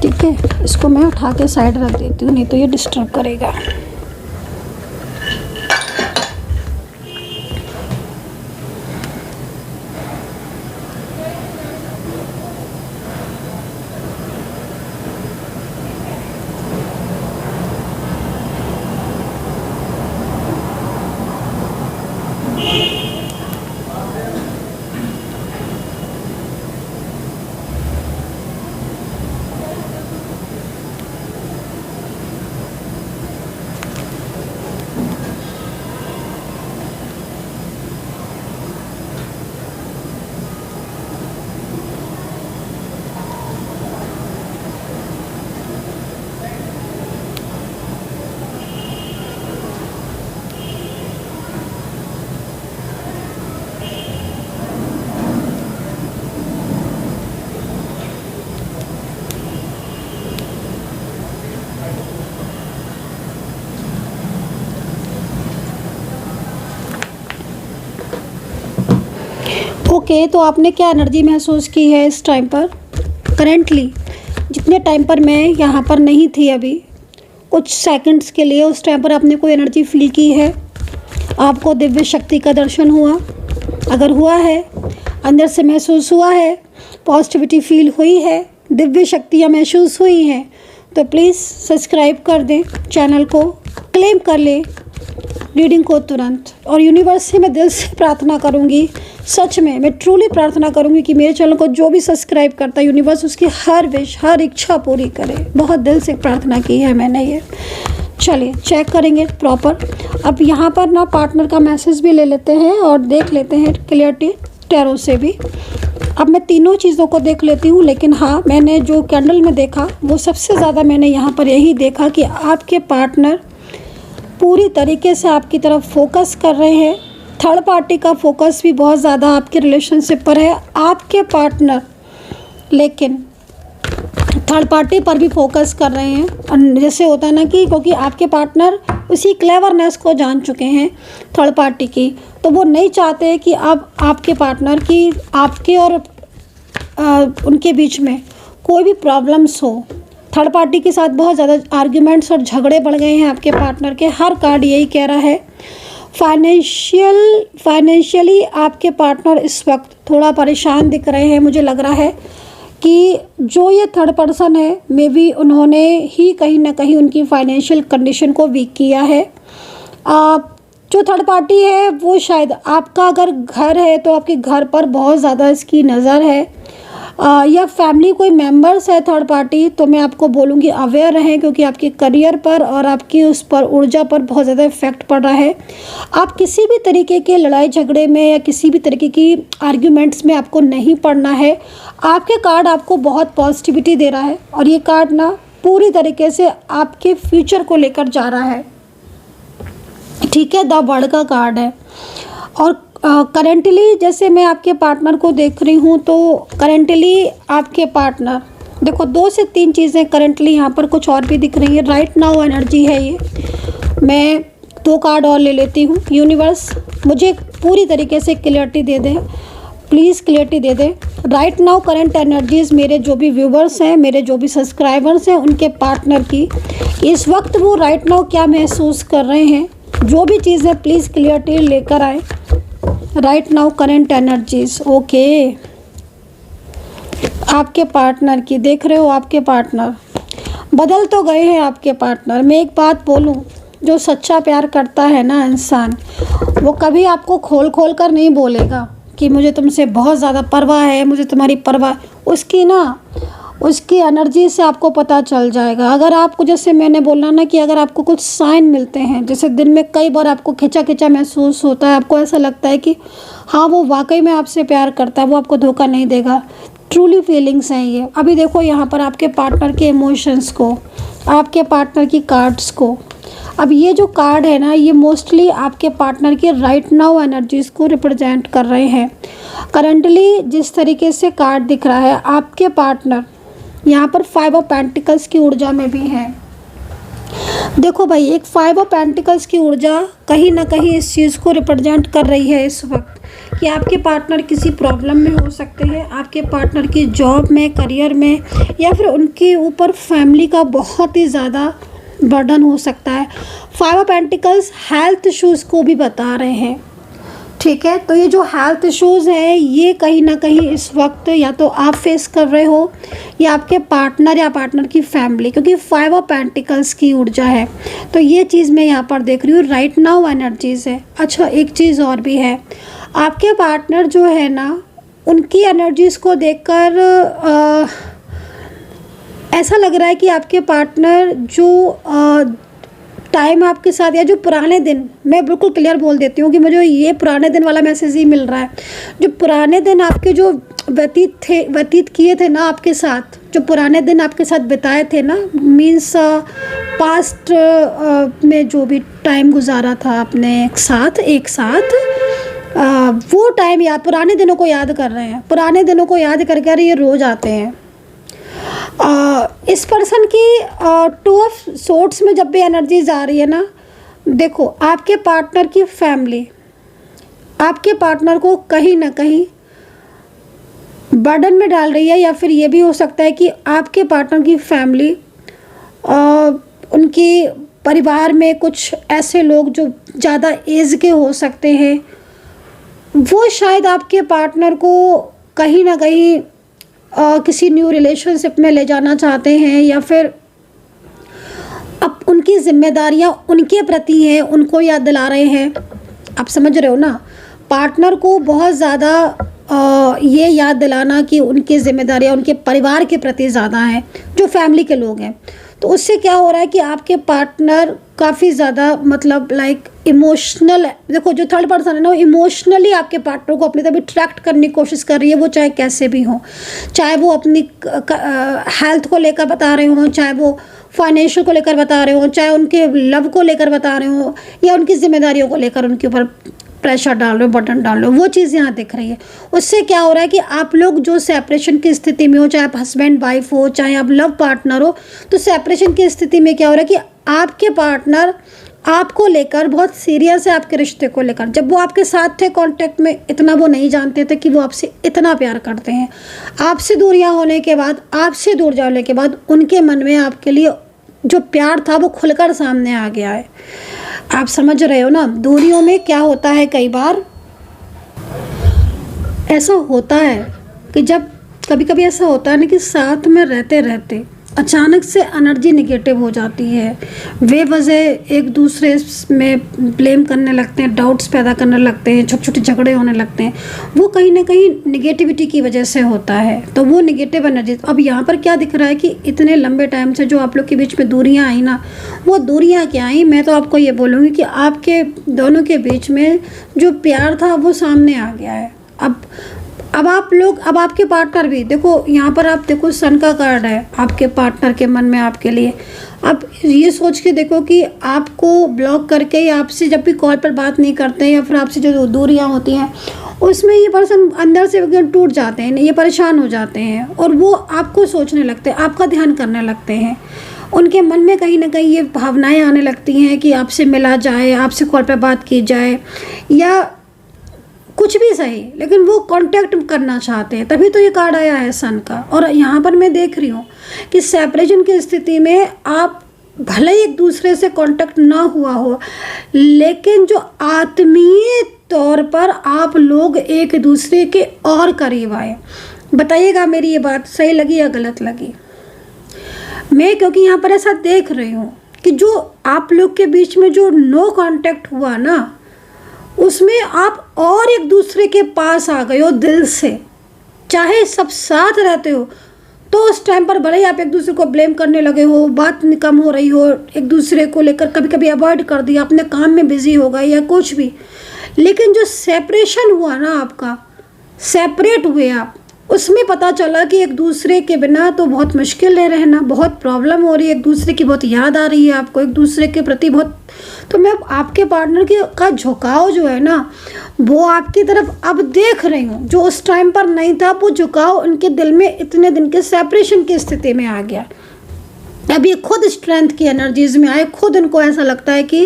ठीक है, इसको मैं उठा के साइड रख देती हूँ, नहीं तो ये डिस्टर्ब करेगा। ओके, तो आपने क्या एनर्जी महसूस की है इस टाइम पर? करेंटली जितने टाइम पर मैं यहाँ पर नहीं थी, अभी कुछ सेकंड्स के लिए, उस टाइम पर आपने कोई एनर्जी फील की है? आपको दिव्य शक्ति का दर्शन हुआ? अगर हुआ है, अंदर से महसूस हुआ है, पॉजिटिविटी फील हुई है, दिव्य शक्तियाँ महसूस हुई हैं, तो प्लीज़ सब्सक्राइब कर दें, चैनल को क्लेम कर लें रीडिंग को तुरंत। और यूनिवर्स से मैं दिल से प्रार्थना करूंगी, सच में मैं ट्रूली प्रार्थना करूंगी कि मेरे चैनल को जो भी सब्सक्राइब करता है, यूनिवर्स उसकी हर विश, हर इच्छा पूरी करे। बहुत दिल से प्रार्थना की है मैंने ये। चलिए चेक करेंगे प्रॉपर। अब यहाँ पर ना पार्टनर का मैसेज भी ले लेते हैं और देख लेते हैं क्लियरिटी टैरो से भी। अब मैं तीनों चीज़ों को देख लेती हूँ, लेकिन हाँ, मैंने जो कैंडल में देखा वो सबसे ज़्यादा मैंने यहाँ पर यही देखा कि आपके पार्टनर पूरी तरीके से आपकी तरफ फोकस कर रहे हैं। थर्ड पार्टी का फोकस भी बहुत ज़्यादा आपके रिलेशनशिप पर है, आपके पार्टनर लेकिन थर्ड पार्टी पर भी फोकस कर रहे हैं। और जैसे होता है ना कि क्योंकि आपके पार्टनर उसी क्लेवरनेस को जान चुके हैं थर्ड पार्टी की, तो वो नहीं चाहते कि अब आपके पार्टनर की, आपके और उनके बीच में कोई भी प्रॉब्लम्स हो। थर्ड पार्टी के साथ बहुत ज़्यादा आर्ग्यूमेंट्स और झगड़े बढ़ गए हैं आपके पार्टनर के। हर कार्ड यही कह रहा है। फाइनेंशियली आपके पार्टनर इस वक्त थोड़ा परेशान दिख रहे हैं। मुझे लग रहा है कि जो ये थर्ड पर्सन है, मे बी उन्होंने ही कहीं ना कहीं उनकी फाइनेंशियल कंडीशन को वीक किया है। जो थर्ड पार्टी है वो शायद आपका अगर घर है तो आपके घर पर बहुत ज़्यादा इसकी नज़र है। या फैमिली कोई मेंबर्स है थर्ड पार्टी, तो मैं आपको बोलूँगी अवेयर रहें, क्योंकि आपके करियर पर और आपकी उस पर ऊर्जा पर बहुत ज़्यादा इफेक्ट पड़ रहा है। आप किसी भी तरीके के लड़ाई झगड़े में या किसी भी तरीके की आर्ग्यूमेंट्स में आपको नहीं पड़ना है। आपके कार्ड आपको बहुत पॉजिटिविटी दे रहा है और ये कार्ड ना पूरी तरीके से आपके फ्यूचर को लेकर जा रहा है, ठीक है। द वर्ल्ड का कार्ड है। और करेंटली जैसे मैं आपके पार्टनर को देख रही हूँ, तो करेंटली आपके पार्टनर, देखो 2 से 3 चीज़ें करेंटली यहाँ पर कुछ और भी दिख रही है। राइट नाउ एनर्जी है ये। मैं 2 कार्ड और ले लेती हूँ। यूनिवर्स मुझे पूरी तरीके से clarity they they, please clarity they they. Right now current energies मेरे जो भी व्यूवर्स हैं, मेरे जो भी सब्सक्राइबर्स हैं, उनके पार्टनर की इस वक्त वो राइट नाउ क्या महसूस कर रहे हैं, जो भी चीज़ें प्लीज़ क्लियरिटी लेकर आए। Right now current energies, okay. आपके पार्टनर की देख रहे हो, आपके पार्टनर बदल तो गए हैं। आपके पार्टनर, मैं एक बात बोलूं, जो सच्चा प्यार करता है ना इंसान, वो कभी आपको खोल खोल कर नहीं बोलेगा कि मुझे तुमसे बहुत ज़्यादा परवाह है, मुझे तुम्हारी परवाह। उसकी एनर्जी से आपको पता चल जाएगा। अगर आपको, जैसे मैंने बोला ना कि अगर आपको कुछ साइन मिलते हैं, जैसे दिन में कई बार आपको खिंचा खिंचा महसूस होता है, आपको ऐसा लगता है कि हाँ वो वाकई में आपसे प्यार करता है, वो आपको धोखा नहीं देगा, ट्रूली फीलिंग्स हैं ये। अभी देखो यहाँ पर आपके पार्टनर के इमोशंस को, आपके पार्टनर की कार्ड्स को। अब ये जो कार्ड है ना, ये मोस्टली आपके पार्टनर के राइट नाउ एनर्जीज़ को रिप्रेजेंट कर रहे हैं। करंटली जिस तरीके से कार्ड दिख रहा है, आपके पार्टनर यहाँ पर 5 ऑफ पेंटिकल्स की ऊर्जा में भी है। देखो भाई, एक 5 ऑफ पेंटिकल्स की ऊर्जा कहीं ना कहीं इस चीज़ को रिप्रेजेंट कर रही है इस वक्त, कि आपके पार्टनर किसी प्रॉब्लम में हो सकते हैं, आपके पार्टनर की जॉब में, करियर में, या फिर उनके ऊपर फैमिली का बहुत ही ज़्यादा बर्डन हो सकता है। 5 ऑफ पेंटिकल्स हेल्थ इश्यूज़ को भी बता रहे हैं, ठीक है। तो ये जो हेल्थ इश्यूज़ हैं, ये कहीं ना कहीं इस वक्त या तो आप फेस कर रहे हो या आपके पार्टनर या पार्टनर की फैमिली, क्योंकि 5 ऑफ पेंटिकल्स की ऊर्जा है। तो ये चीज़ मैं यहाँ पर देख रही हूँ, राइट नाउ एनर्जीज़ है। अच्छा, एक चीज़ और भी है, आपके पार्टनर जो है ना, उनकी एनर्जीज़ को देखकर ऐसा लग रहा है कि आपके पार्टनर जो टाइम आपके साथ, या जो पुराने दिन, मैं बिल्कुल क्लियर बोल देती हूँ कि मुझे ये पुराने दिन वाला मैसेज ही मिल रहा है। जो पुराने दिन आपके जो व्यतीत किए थे ना आपके साथ, जो पुराने दिन आपके साथ बिताए थे ना, मीन्स पास्ट में जो भी टाइम गुजारा था अपने एक साथ, वो टाइम या पुराने दिनों को याद कर रहे हैं। पुराने दिनों को याद करके ये रोज आते हैं। इस पर्सन की 2 ऑफ सोर्ड्स में जब भी एनर्जीज आ रही है ना, देखो आपके पार्टनर की फैमिली आपके पार्टनर को कहीं ना कहीं बर्डन में डाल रही है, या फिर ये भी हो सकता है कि आपके पार्टनर की फैमिली, उनकी परिवार में कुछ ऐसे लोग जो ज़्यादा एज के हो सकते हैं, वो शायद आपके पार्टनर को कहीं ना कहीं किसी न्यू रिलेशनशिप में ले जाना चाहते हैं, या फिर अब उनकी जिम्मेदारियां उनके प्रति हैं, उनको याद दिला रहे हैं। आप समझ रहे हो ना, पार्टनर को बहुत ज़्यादा ये याद दिलाना कि उनकी जिम्मेदारियां उनके परिवार के प्रति ज़्यादा हैं, जो फैमिली के लोग हैं। तो उससे क्या हो रहा है कि आपके पार्टनर काफ़ी ज़्यादा, मतलब लाइक इमोशनल, देखो जो थर्ड पर्सन है ना, वो इमोशनली आपके पार्टनर को अपनी तरफ अट्रैक्ट करने की कोशिश कर रही है। वो चाहे कैसे भी हो, चाहे वो अपनी हेल्थ को लेकर बता रहे हों, चाहे वो फाइनेंशियल को लेकर बता रहे हों, चाहे उनके लव को लेकर बता रहे हों, या उनकी जिम्मेदारियों को लेकर उनके ऊपर प्रेशर डाल रहे हो, बटन डाल रहे हो, वो चीज़ यहाँ दिख रही है। उससे क्या हो रहा है कि आप लोग जो सेपरेशन की स्थिति में हो, चाहे आप हस्बैंड वाइफ हो, चाहे आप लव पार्टनर हो, तो सेपरेशन की स्थिति में क्या हो रहा है कि आपके पार्टनर आपको लेकर बहुत सीरियस है, आपके रिश्ते को लेकर। जब वो आपके साथ थे कांटेक्ट में, इतना वो नहीं जानते थे कि वो आपसे इतना प्यार करते हैं। आपसे दूरियां होने के बाद, आपसे दूर जाने के बाद, उनके मन में आपके लिए जो प्यार था वो खुलकर सामने आ गया है। आप समझ रहे हो ना, दूरियों में क्या होता है, कई बार ऐसा होता है कि जब कभी कभी ऐसा होता है ना कि साथ में रहते रहते अचानक से एनर्जी निगेटिव हो जाती है, बेवजह एक दूसरे में ब्लेम करने लगते हैं, डाउट्स पैदा करने लगते हैं, छोटे छोटे झगड़े होने लगते हैं। वो कहीं ना कहीं निगेटिविटी की वजह से होता है। तो वो निगेटिव एनर्जी, अब यहाँ पर क्या दिख रहा है कि इतने लंबे टाइम से जो आप लोग के बीच में दूरियाँ आई ना, वो दूरियाँ क्या आई, मैं तो आपको ये बोलूँगी कि आपके दोनों के बीच में जो प्यार था वो सामने आ गया है। अब आप लोग, अब आपके पार्टनर भी देखो, यहाँ पर आप देखो सन का कार्ड है आपके पार्टनर के मन में आपके लिए। अब ये सोच के देखो कि आपको ब्लॉक करके या आपसे जब भी कॉल पर बात नहीं करते हैं या फिर आपसे जो दूरियाँ होती हैं उसमें ये पर्सन अंदर से एकदम टूट जाते हैं, ये परेशान हो जाते हैं और वो आपको सोचने लगते हैं, आपका ध्यान करने लगते हैं। उनके मन में कहीं ना कहीं ये भावनाएँ आने लगती हैं कि आपसे मिला जाए, आपसे कॉल पर बात की जाए या कुछ भी सही, लेकिन वो कांटेक्ट करना चाहते हैं। तभी तो ये कार्ड आया है सन का। और यहाँ पर मैं देख रही हूँ कि सेपरेशन की स्थिति में आप भले ही एक दूसरे से कांटेक्ट ना हुआ हो, लेकिन जो आत्मीय तौर पर आप लोग एक दूसरे के और करीब आए। बताइएगा मेरी ये बात सही लगी या गलत लगी। मैं क्योंकि यहाँ पर ऐसा देख रही हूँ कि जो आप लोग के बीच में जो नो कांटेक्ट हुआ ना, उसमें आप और एक दूसरे के पास आ गए हो दिल से। चाहे सब साथ रहते हो तो उस टाइम पर भले ही आप एक दूसरे को ब्लेम करने लगे हो, बात कम हो रही हो, एक दूसरे को लेकर कभी कभी अवॉइड कर दिया, अपने काम में बिजी हो गए या कुछ भी, लेकिन जो सेपरेशन हुआ ना, आपका सेपरेट हुए आप, उसमें पता चला कि एक दूसरे के बिना तो बहुत मुश्किल है रहना, बहुत प्रॉब्लम हो रही है, एक दूसरे की बहुत याद आ रही है आपको, एक दूसरे के प्रति बहुत। तो मैं आपके पार्टनर के का झुकाव जो है ना, वो आपकी तरफ अब देख रही हूँ, जो उस टाइम पर नहीं था। वो झुकाव उनके दिल में इतने दिन के सेपरेशन की स्थिति में आ गया। अब ये खुद स्ट्रेंथ की एनर्जीज में आए, खुद उनको ऐसा लगता है कि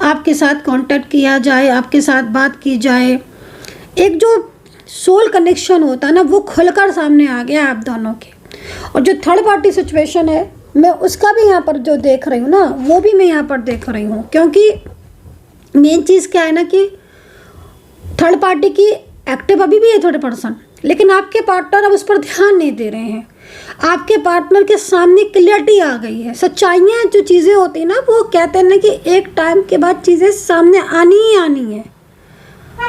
आपके साथ कांटेक्ट किया जाए, आपके साथ बात की जाए। एक जो सोल कनेक्शन होता है ना, वो खुलकर सामने आ गया आप दोनों के। और जो थर्ड पार्टी सिचुएशन है, मैं उसका भी यहाँ पर जो देख रही हूँ ना, वो भी मैं यहाँ पर देख रही हूँ। क्योंकि मेन चीज़ क्या है ना कि थर्ड पार्टी की एक्टिव अभी भी है थर्ड पर्सन, लेकिन आपके पार्टनर अब उस पर ध्यान नहीं दे रहे हैं। आपके पार्टनर के सामने क्लियरिटी आ गई है, सच्चाइयाँ जो चीज़ें होती हैं ना, वो कहते हैं ना कि एक टाइम के बाद चीज़ें सामने आनी ही आनी है।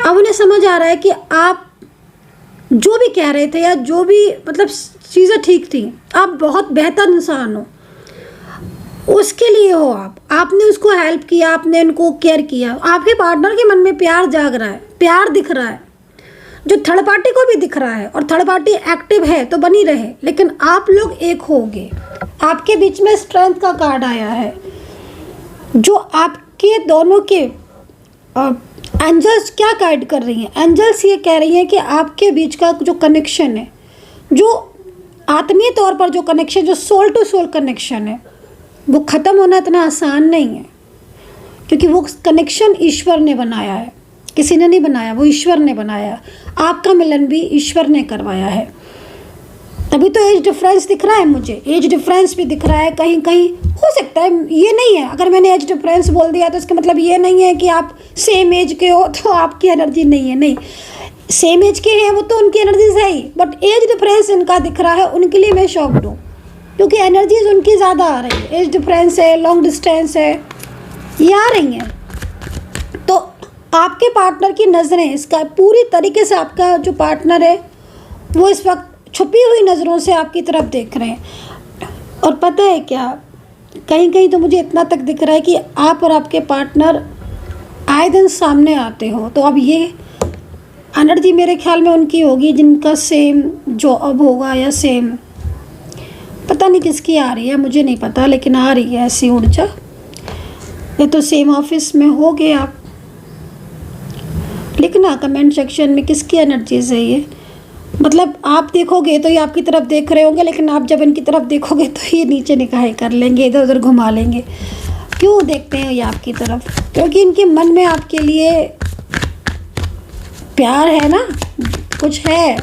अब उन्हें समझ आ रहा है कि आप जो भी कह रहे थे या जो भी मतलब चीज़ें ठीक थी, आप बहुत बेहतर इंसान हो, उसके लिए हो आपने उसको हेल्प किया, आपने उनको केयर किया। आपके पार्टनर के मन में प्यार जाग रहा है, प्यार दिख रहा है, जो थर्ड पार्टी को भी दिख रहा है। और थर्ड पार्टी एक्टिव है तो बनी रहे, लेकिन आप लोग एक होगे। आपके बीच में स्ट्रेंथ का कार्ड आया है, जो आपके दोनों के एंजल्स क्या गाइड कर रही हैं। एंजल्स ये कह रही हैं कि आपके बीच का जो कनेक्शन है, जो आत्मीय तौर पर जो कनेक्शन, जो सोल टू सोल कनेक्शन है, वो ख़त्म होना इतना आसान नहीं है। क्योंकि वो कनेक्शन ईश्वर ने बनाया है, किसी ने नहीं बनाया, वो ईश्वर ने बनाया। आपका मिलन भी ईश्वर ने करवाया है। तभी तो एज डिफरेंस दिख रहा है मुझे, एज डिफरेंस भी दिख रहा है। कहीं कहीं हो सकता है, ये नहीं है अगर मैंने एज डिफरेंस बोल दिया तो इसका मतलब ये नहीं है कि आप सेम एज के हो तो आपकी एनर्जी नहीं है। नहीं, सेम एज के हैं वो तो उनकी एनर्जीज है ही, बट एज डिफरेंस इनका दिख रहा है, उनके लिए मैं शॉक्ड हूँ। क्योंकि एनर्जीज उनकी ज़्यादा आ रही है, एज डिफरेंस है, लॉन्ग डिस्टेंस है, ये आ रही हैं। तो आपके पार्टनर की नज़रें, इसका पूरी तरीके से आपका जो पार्टनर है वो इस वक्त छुपी हुई नज़रों से आपकी तरफ देख रहे हैं। और पता है क्या, कहीं कहीं तो मुझे इतना तक दिख रहा है कि आप और आपके पार्टनर आए दिन सामने आते हो। तो अब ये एनर्जी मेरे ख्याल में उनकी होगी जिनका सेम जॉब होगा या सेम, पता नहीं किसकी आ रही है, मुझे नहीं पता, लेकिन आ रही है ऐसी ऊर्जा। ये तो सेम ऑफिस में हो गए आप। लिखना कमेंट सेक्शन में किसकी एनर्जीज है ये। मतलब आप देखोगे तो ये आपकी तरफ देख रहे होंगे, लेकिन आप जब इनकी तरफ देखोगे तो ये नीचे निगाहें कर लेंगे, इधर उधर घुमा लेंगे। क्यों देखते हैं ये आपकी तरफ? क्योंकि इनके मन में आपके लिए प्यार है ना, कुछ है,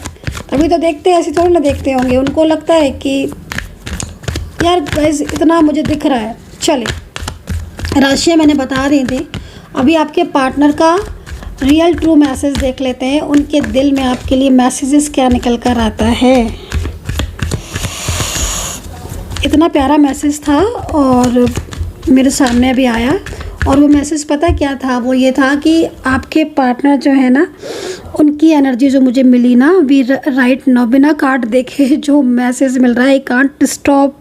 तभी तो देखते हैं, ऐसे थोड़ी ना देखते होंगे। उनको लगता है कि यार गाइस इतना मुझे दिख रहा है। चलिए, राशियाँ मैंने बता दी थी, अभी आपके पार्टनर का रियल ट्रू मैसेज देख लेते हैं। उनके दिल में आपके लिए मैसेजेस क्या निकल कर आता है। इतना प्यारा मैसेज था और मेरे सामने अभी आया। और वो मैसेज पता क्या था, वो ये था कि आपके पार्टनर जो है ना, उनकी एनर्जी जो मुझे मिली ना अभी राइट नाउ, बिना कार्ड देखे जो मैसेज मिल रहा है, I can't stop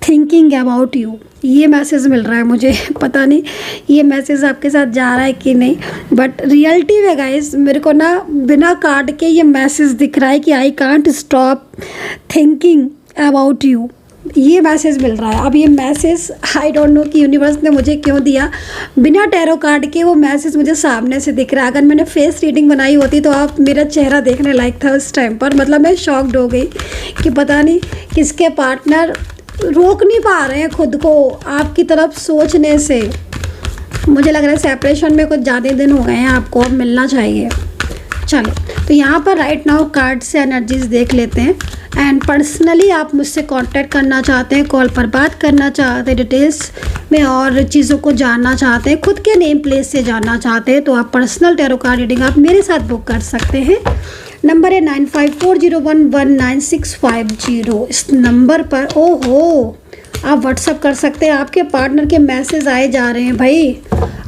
thinking about you, ये मैसेज मिल रहा है मुझे। पता नहीं ये मैसेज आपके साथ जा रहा है कि नहीं, बट रियलिटी में गाइस मेरे को ना बिना कार्ड के ये मैसेज दिख रहा है कि I can't stop thinking about you, ये मैसेज मिल रहा है। अब ये मैसेज आई डोंट नो कि यूनिवर्स ने मुझे क्यों दिया, बिना टैरो कार्ड के वो मैसेज मुझे सामने से दिख रहा है। अगर मैंने फेस रीडिंग बनाई होती तो आप मेरा चेहरा देखने लायक था उस टाइम पर। मतलब मैं शॉक्ड हो गई कि पता नहीं किसके पार्टनर रोक नहीं पा रहे हैं खुद को आपकी तरफ सोचने से। मुझे लग रहा है सेपरेशन में कुछ ज़्यादा दिन हो गए हैं, आपको अब मिलना चाहिए। चलो तो यहाँ पर राइट नाउ कार्ड से एनर्जीज देख लेते हैं। एंड पर्सनली आप मुझसे कांटेक्ट करना चाहते हैं, कॉल पर बात करना चाहते हैं, डिटेल्स में और चीज़ों को जानना चाहते हैं, खुद के नेम प्लेस से जानना चाहते हैं, तो आप पर्सनल टैरो कार्ड रीडिंग आप मेरे साथ बुक कर सकते हैं। नंबर है 9540119650। इस नंबर पर ओहो आप व्हाट्सअप कर सकते हैं। आपके पार्टनर के मैसेज आए जा रहे हैं भाई,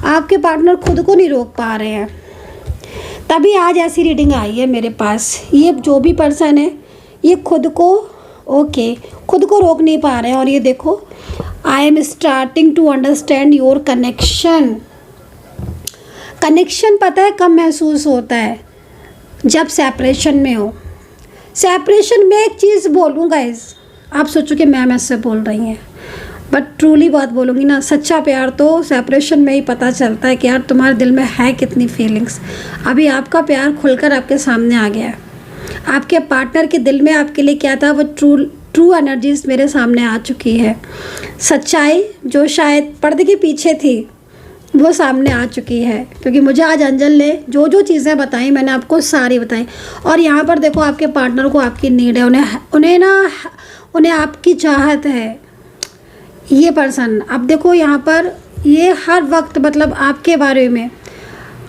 आपके पार्टनर खुद को नहीं रोक पा रहे हैं, तभी आज ऐसी रीडिंग आई है मेरे पास। ये जो भी पर्सन है ये खुद को खुद को रोक नहीं पा रहे हैं। और ये देखो, I am starting to understand your connection. Connection पता है कब महसूस होता है, जब सेपरेशन में हो। सेपरेशन में एक चीज़ बोलूँ गाइस, आप सोचो कि मैम ऐसे बोल रही हैं, बट ट्रूली बात बोलूँगी ना, सच्चा प्यार तो सेपरेशन में ही पता चलता है कि यार तुम्हारे दिल में है कितनी फीलिंग्स। अभी आपका प्यार खुलकर आपके सामने आ गया है। आपके पार्टनर के दिल में आपके लिए क्या था, वो ट्रू एनर्जीज मेरे सामने आ चुकी है। सच्चाई जो शायद पर्दे के पीछे थी वो सामने आ चुकी है, क्योंकि मुझे आज अंजल ने जो जो चीज़ें बताई मैंने आपको सारी बताई। और यहाँ पर देखो आपके पार्टनर को आपकी नीड है, उन्हें आपकी चाहत है ये पर्सन। अब देखो यहाँ पर ये हर वक्त मतलब आपके बारे में,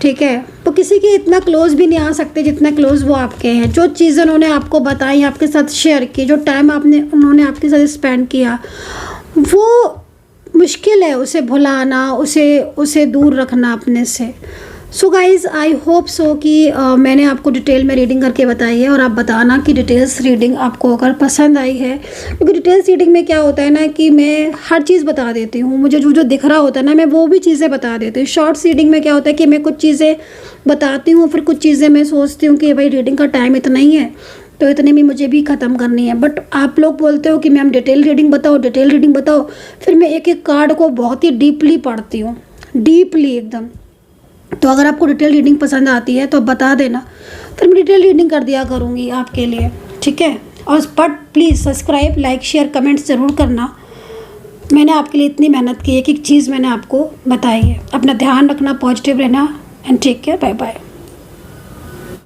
ठीक है, तो किसी के इतना क्लोज भी नहीं आ सकते जितना क्लोज वो आपके हैं। जो चीज़ें उन्होंने आपको बताई, आपके साथ शेयर की, जो टाइम उन्होंने आपके साथ स्पेंड किया, वो मुश्किल है उसे भुलाना, उसे दूर रखना अपने से। So guys I hope so कि मैंने आपको डिटेल में रीडिंग करके बताई है। और आप बताना कि डिटेल्स रीडिंग आपको अगर पसंद आई है, क्योंकि डिटेल्स रीडिंग में क्या होता है ना कि मैं हर चीज़ बता देती हूँ, मुझे जो जो दिख रहा होता है ना मैं वो भी चीज़ें बता देती हूँ। शॉर्ट्स रीडिंग में क्या होता है कि मैं कुछ चीज़ें बताती हूँ, फिर कुछ चीज़ें मैं सोचती हूँ कि भाई रीडिंग का टाइम इतना ही है तो इतने में मुझे भी ख़त्म करनी है। बट आप लोग बोलते हो कि मैम डिटेल रीडिंग बताओ, डिटेल रीडिंग बताओ, फिर मैं एक एक कार्ड को बहुत ही डीपली पढ़ती हूँ, डीपली एकदम। तो अगर आपको डिटेल रीडिंग पसंद आती है तो बता देना, फिर मैं डिटेल रीडिंग कर दिया करूँगी आपके लिए, ठीक है। और but please subscribe, like, share, comments ज़रूर करना। मैंने आपके लिए इतनी मेहनत की, एक एक चीज़ मैंने आपको बताई है। अपना ध्यान रखना, पॉजिटिव रहना and take care, bye bye.